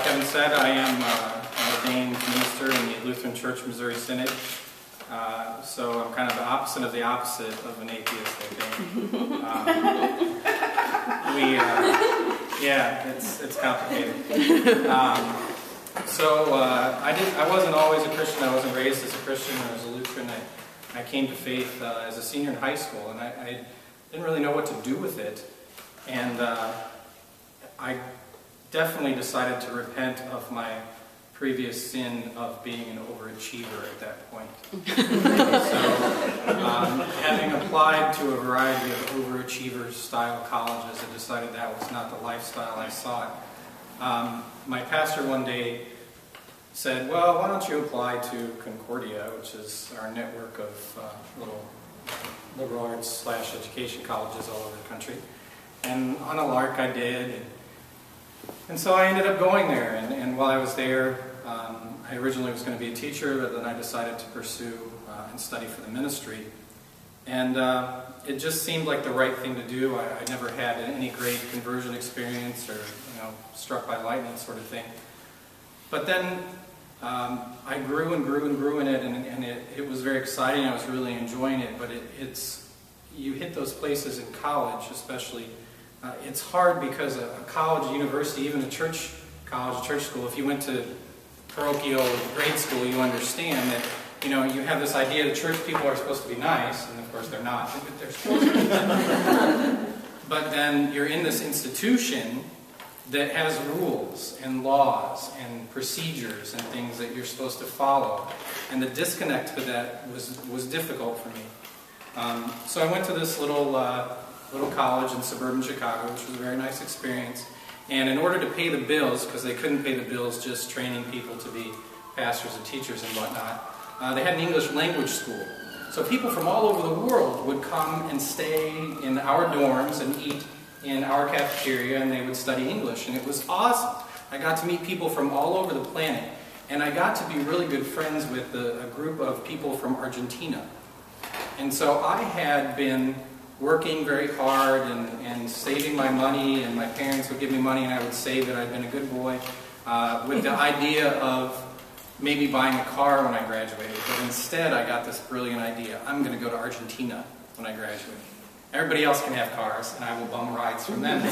Kevin said, I am an ordained minister in the Lutheran Church Missouri Synod. So I'm kind of the opposite of an atheist, I think. Yeah, it's complicated. I wasn't always a Christian. I wasn't raised as a Christian. I was a Lutheran. I came to faith as a senior in high school, and I didn't really know what to do with it. And I definitely decided to repent of my previous sin of being an overachiever at that point. Having applied to a variety of overachiever-style colleges, I decided that was not the lifestyle I sought. My pastor one day said, well, why don't you apply to Concordia, which is our network of little liberal arts / education colleges all over the country. And on a lark I did. And so I ended up going there. And while I was there, I originally was going to be a teacher, but then I decided to pursue and study for the ministry. And it just seemed like the right thing to do. I never had any great conversion experience or, struck by lightning sort of thing. But then I grew and grew and grew in it, and it was very exciting. I was really enjoying it, but you hit those places in college especially. It's hard because a college, university, even a church college, church school, if you went to parochial grade school, you understand that, you have this idea that church people are supposed to be nice, and of course they're not, but they're supposed to be. But then you're in this institution that has rules and laws and procedures and things that you're supposed to follow. And the disconnect to that was difficult for me. So I went to this little college in suburban Chicago, which was a very nice experience. And in order to pay the bills, because they couldn't pay the bills just training people to be pastors and teachers and whatnot, they had an English language school. So people from all over the world would come and stay in our dorms and eat in our cafeteria, and they would study English, and it was awesome. I got to meet people from all over the planet, and I got to be really good friends with a group of people from Argentina. And so I had been working very hard and saving my money, and my parents would give me money and I would say that I'd been a good boy, with the idea of maybe buying a car when I graduated. But instead I got this brilliant idea. I'm going to go to Argentina when I graduate. Everybody else can have cars, and I will bum rides from them.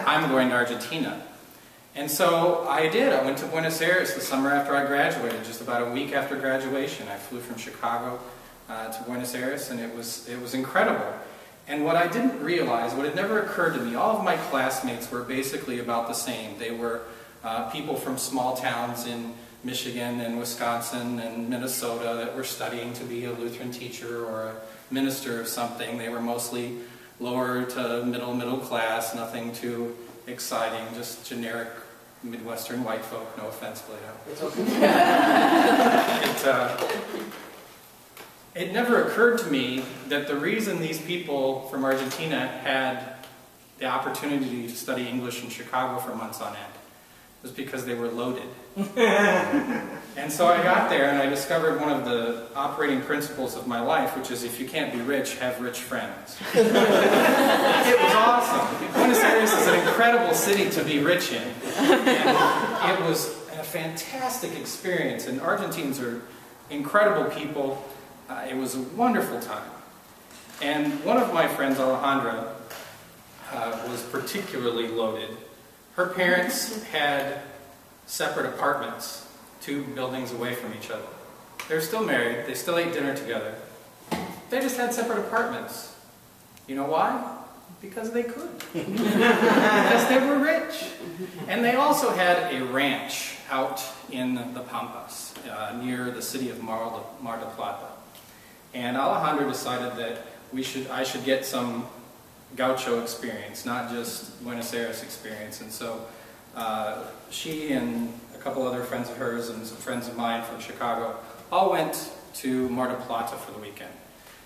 I'm going to Argentina. And so I did. I went to Buenos Aires the summer after I graduated, just about a week after graduation. I flew from Chicago to Buenos Aires, and it was incredible. And what I didn't realize, what had never occurred to me, all of my classmates were basically about the same. They were people from small towns in Michigan and Wisconsin and Minnesota that were studying to be a Lutheran teacher or a minister of something. They were mostly lower to middle class, nothing too exciting, just generic Midwestern white folk. No offense, Plato. It's okay. It never occurred to me that the reason these people from Argentina had the opportunity to study English in Chicago for months on end was because they were loaded. And so I got there and I discovered one of the operating principles of my life, which is if you can't be rich, have rich friends. It was awesome. Buenos Aires is an incredible city to be rich in. And it was a fantastic experience, and Argentines are incredible people. It was a wonderful time. And one of my friends, Alejandra, was particularly loaded. Her parents had separate apartments, 2 buildings away from each other. They're still married, they still ate dinner together. They just had separate apartments. You know why? Because they could. Because they were rich. And they also had a ranch out in the Pampas, near the city of Mar del Plata. And Alejandra decided that I should get some gaucho experience, not just Buenos Aires experience. And so she and a couple other friends of hers and some friends of mine from Chicago all went to Mar del Plata for the weekend.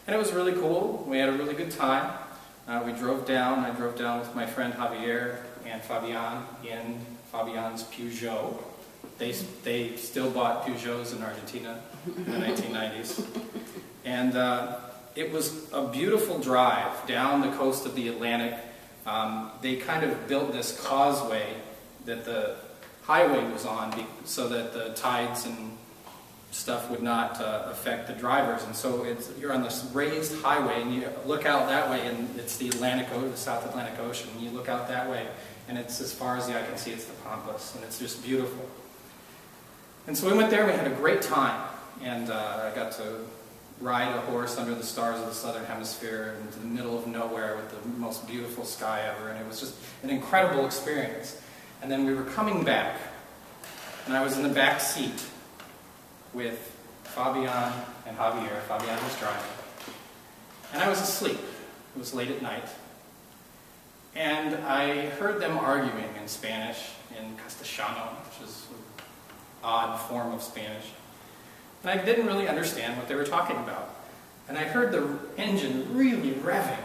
And it was really cool. We had a really good time. We drove down. I drove down with my friend Javier and Fabian in Fabian's Peugeot. They still bought Peugeots in Argentina in the 1990s. And it was a beautiful drive down the coast of the Atlantic. They kind of built this causeway that the highway was on so that the tides and stuff would not affect the drivers. And so you're on this raised highway, and you look out that way, and it's the South Atlantic Ocean. And you look out that way, and it's as far as the eye can see, it's the Pampas, and it's just beautiful. And so we went there, we had a great time, and I got to ride a horse under the stars of the Southern Hemisphere into the middle of nowhere with the most beautiful sky ever, and it was just an incredible experience. And then we were coming back, and I was in the back seat with Fabian and Javier. Fabian was driving. And I was asleep. It was late at night. And I heard them arguing in Spanish, in Castellano, which is an odd form of Spanish. And I didn't really understand what they were talking about. And I heard the engine really revving.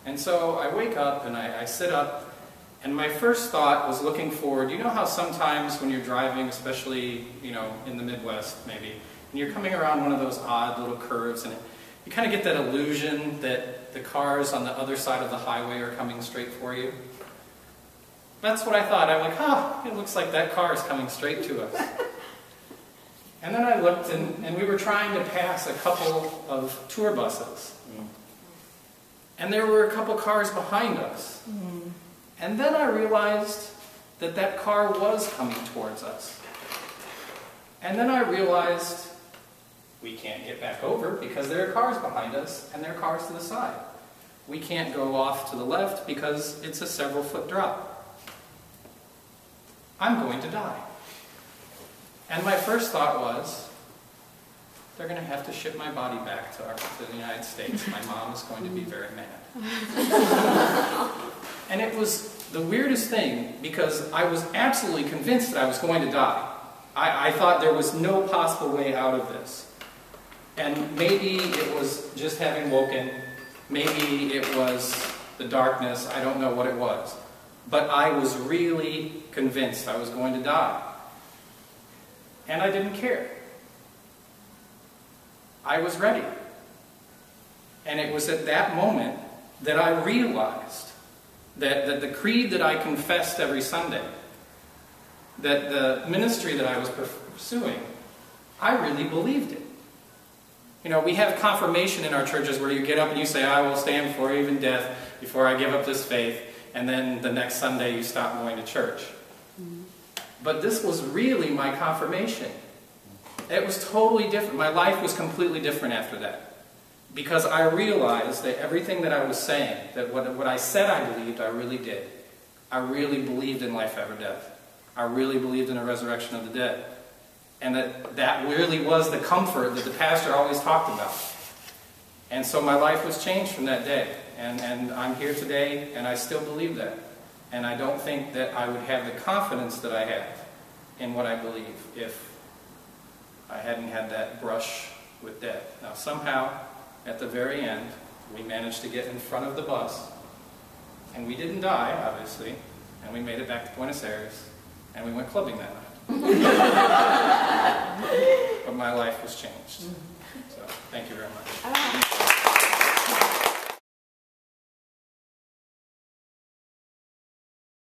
And so I wake up and I sit up, and my first thought was looking forward. You know how sometimes when you're driving, especially, you know, in the Midwest maybe, and you're coming around one of those odd little curves, and you kind of get that illusion that the cars on the other side of the highway are coming straight for you? That's what I thought. I'm like, it looks like that car is coming straight to us. And then I looked, and we were trying to pass a couple of tour buses. And there were a couple cars behind us. And then I realized that that car was coming towards us. And then I realized we can't get back over because there are cars behind us and there are cars to the side. We can't go off to the left because it's a several-foot drop. I'm going to die. And my first thought was, they're going to have to ship my body back to the United States. My mom is going to be very mad. And it was the weirdest thing, because I was absolutely convinced that I was going to die. I thought there was no possible way out of this. And maybe it was just having woken, maybe it was the darkness, I don't know what it was. But I was really convinced I was going to die. And I didn't care. I was ready. And it was at that moment that I realized that the creed that I confessed every Sunday, that the ministry that I was pursuing, I really believed it. You know, we have confirmation in our churches where you get up and you say, I will stand before even death before I give up this faith, and then the next Sunday you stop going to church. But this was really my confirmation. It was totally different. My life was completely different after that. Because I realized that everything that I was saying, that what I said I believed, I really did. I really believed in life after death. I really believed in a resurrection of the dead. And that really was the comfort that the pastor always talked about. And so my life was changed from that day. And I'm here today, and I still believe that. And I don't think that I would have the confidence that I have in what I believe if I hadn't had that brush with death. Now somehow, at the very end, we managed to get in front of the bus, and we didn't die, obviously, and we made it back to Buenos Aires, and we went clubbing that night. But my life was changed. So, thank you very much.